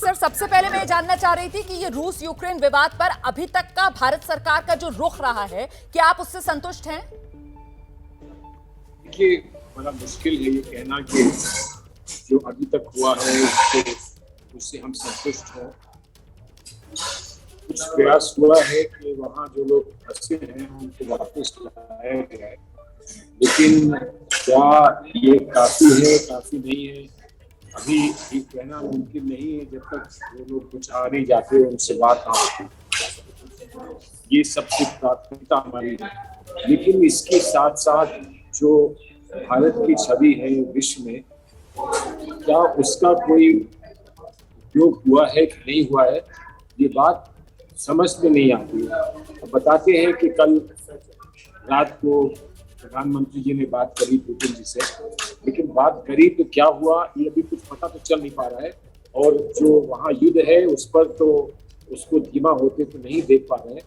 Sir, सबसे पहले मैं जानना चाह रही थी कि ये रूस यूक्रेन विवाद पर अभी तक का भारत सरकार का जो रुख रहा है, क्या आप उससे संतुष्ट हैं? देखिए, बड़ा मुश्किल है ये कहना कि जो अभी तक हुआ है उससे हम संतुष्ट हों। कुछ प्रयास हुआ है कि वहाँ जो लोग फंसे हैं उनको वापस लाया जाए, लेकिन क्या ये काफी है, काफी नहीं है, अभी ये कहना मुमकिन नहीं है जब तक वो लोग कुछ आ नहीं जाते, उनसे बात ना होती। ये सबसे प्राथमिकता हमारी है, लेकिन इसके साथ साथ जो भारत की छवि है विश्व में, क्या उसका कोई उपयोग हुआ है कि नहीं हुआ है, ये बात समझ में नहीं आती है। बताते हैं कि कल रात को प्रधानमंत्री जी ने बात करी पुतिन जी से, लेकिन बात करी तो क्या हुआ ये अभी कुछ पता तो चल नहीं पा रहा है। और जो वहाँ युद्ध है उस पर तो उसको धीमा होते तो नहीं देख पा रहे हैं।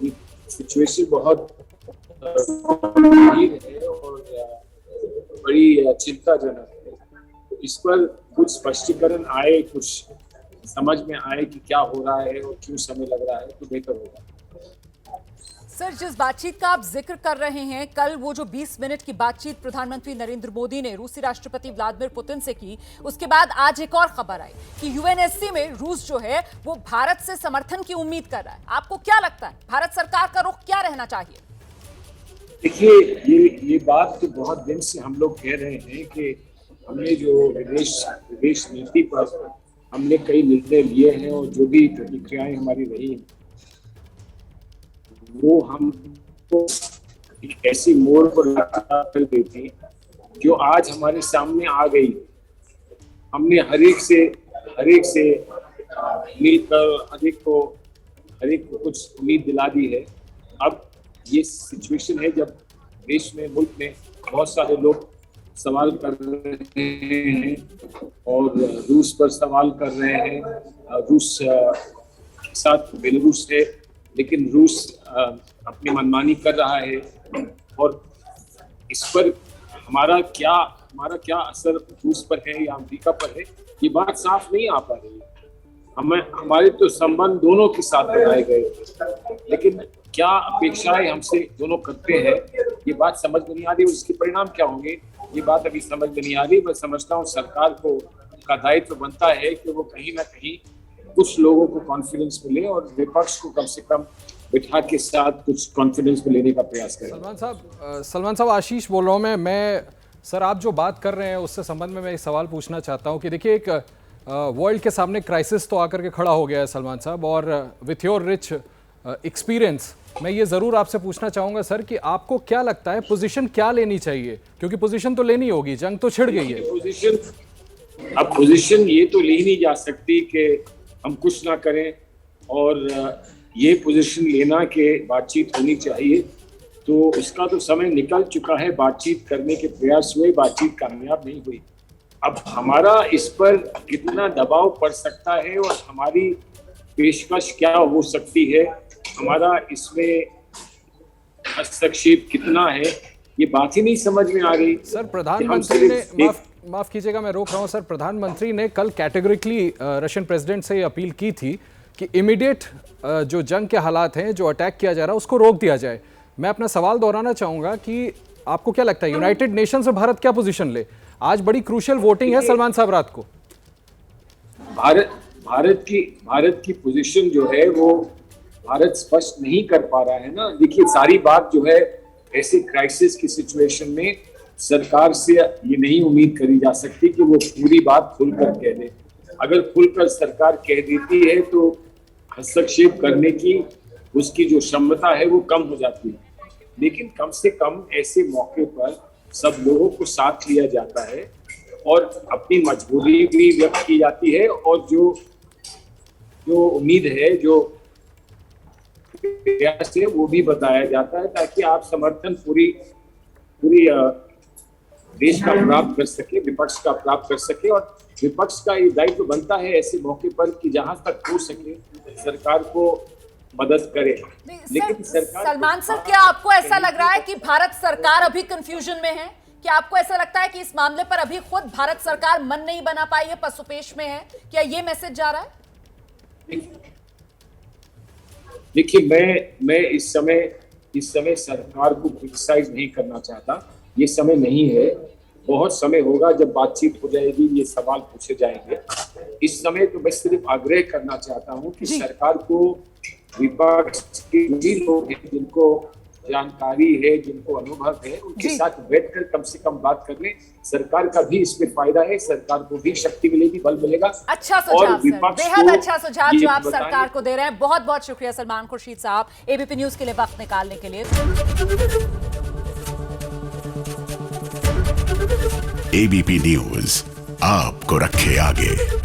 ये सिचुएशन बहुत गंभीर है और बड़ी चिंताजनक है। तो इस पर कुछ स्पष्टीकरण आए, कुछ समझ में आए कि क्या हो रहा है और क्यों समय लग रहा है, तो बेहतर होगा। सर, जिस बातचीत का आप जिक्र कर रहे हैं, कल वो जो 20 मिनट की बातचीत प्रधानमंत्री नरेंद्र मोदी ने रूसी राष्ट्रपति व्लादिमीर पुतिन से की, उसके बाद आज एक और खबर आई कि यूएनएससी में रूस जो है वो भारत से समर्थन की उम्मीद कर रहा है। आपको क्या लगता है, भारत सरकार का रुख क्या रहना चाहिए? देखिए, ये बात तो बहुत दिन से हम लोग कह रहे हैं कि हमने जो विदेश नीति पर हमने कई निर्णय लिए हैं और जो भी प्रतिक्रियाएं हमारी रही हैं, वो हमको एक ऐसी मोड़ पर कर गई थी जो आज हमारे सामने आ गई। हमने हर एक से मिलकर हर एक को कुछ उम्मीद दिला दी है। अब ये सिचुएशन है जब देश में, मुल्क में बहुत सारे लोग सवाल कर रहे हैं और रूस पर सवाल कर रहे हैं। रूस के साथ बेलारूस है, लेकिन रूस अपनी मनमानी कर रहा है और इस पर हमारा क्या असर रूस पर है या अमेरिका पर है, ये बात साफ नहीं आ पा रही है। हमारे तो संबंध दोनों के साथ बनाए गए, लेकिन क्या अपेक्षाएं हमसे दोनों करते हैं, ये बात समझ में नहीं आ रही। उसके परिणाम क्या होंगे ये बात अभी समझ में नहीं आ रही। मैं समझता हूँ सरकार का दायित्व बनता है कि वो कहीं ना कहीं कुछ लोगों को कॉन्फिडेंस मिले और विपक्ष को कम से कम बिठा के साथ कुछ कॉन्फिडेंस में लेने का प्रयास करें। सलमान साहब, आशीष बोल रहा हूँ मैं सर, आप जो बात कर रहे हैं उससे संबंध में मैं एक सवाल पूछना चाहता हूँ कि देखिए, एक वर्ल्ड के सामने क्राइसिस तो आकर के खड़ा हो गया है सलमान साहब, और विथ योर रिच एक्सपीरियंस मैं ये ज़रूर आपसे पूछना चाहूँगा सर कि आपको क्या लगता है पोजीशन क्या लेनी चाहिए, क्योंकि पोजीशन तो लेनी होगी, जंग तो छिड़ गई है। पोजीशन ये तो ली नहीं जा सकती कि हम कुछ ना करें, और ये पोजीशन लेना कि बातचीत होनी चाहिए, तो उसका तो समय निकल चुका है। बातचीत करने के प्रयास हुए, बातचीत कामयाब नहीं हुई। अब हमारा इस पर कितना दबाव पड़ सकता है और हमारी पेशकश क्या हो सकती है, हमारा इसमें हस्तक्षेप कितना है, ये बात ही नहीं समझ में आ रही। सर, प्रधानमंत्री ने माफ कीजिएगा मैं रोक रहा हूं सर, प्रधानमंत्री ने कल कैटेगोरिकली रशियन प्रेसिडेंट से अपील की थी कि इमीडिएट जो जंग के हालात हैं, जो अटैक किया जा रहा है, उसको रोक दिया जाए। मैं अपना सवाल दोहराना चाहूंगा कि आपको क्या लगता है यूनाइटेड नेशंस में भारत क्या पोजीशन ले? आज बड़ी क्रूशियल वोटिंग है सलमान साहब रात को। भारत की पोजीशन जो है वो भारत स्पष्ट नहीं कर पा रहा है ना। देखिए, सारी बात जो है ऐसे क्राइसिस की सिचुएशन में सरकार से ये नहीं उम्मीद करी जा सकती कि वो पूरी बात खुलकर कह दे। अगर खुलकर सरकार कह देती है तो हस्तक्षेप करने की उसकी जो क्षमता है वो कम हो जाती है, लेकिन कम से कम ऐसे मौके पर सब लोगों को साथ लिया जाता है और अपनी मजबूरी भी व्यक्त की जाती है और जो उम्मीद है, जो प्रयास है, वो भी बताया जाता है, ताकि आप समर्थन पूरी देश का प्राप्त कर सके, विपक्ष का प्राप्त कर सके। और विपक्ष का ये दायित्व बनता है ऐसे मौके पर कि जहां तक हो सके सरकार को मदद करे। लेकिन सरकार, सलमान सर, क्या आपको ऐसा लग रहा है कि भारत सरकार अभी कंफ्यूजन में है क्या आपको ऐसा लगता है कि इस मामले पर अभी खुद भारत सरकार मन नहीं बना पाई है, पसुपेश में है? क्या ये मैसेज जा रहा है? देखिए, मैं इस समय सरकार को क्रिटिसाइज नहीं करना चाहता। ये समय नहीं है, बहुत समय होगा जब बातचीत हो जाएगी, ये सवाल पूछे जाएंगे। इस समय तो मैं सिर्फ आग्रह करना चाहता हूं कि सरकार को विपक्ष के भी लोग हैं जिनको जानकारी है, जिनको अनुभव है, उनके साथ बैठकर कम से कम बात कर ले। सरकार का भी इसमें फायदा है, सरकार को भी शक्ति मिलेगी, बल मिलेगा। अच्छा सुझाव सर, बेहद अच्छा सुझाव जो आप सरकार को दे रहे हैं। बहुत बहुत शुक्रिया सलमान खुर्शीद साहब, एबीपी न्यूज के लिए वक्त निकालने के लिए। एबीपी न्यूज आपको रखे आगे।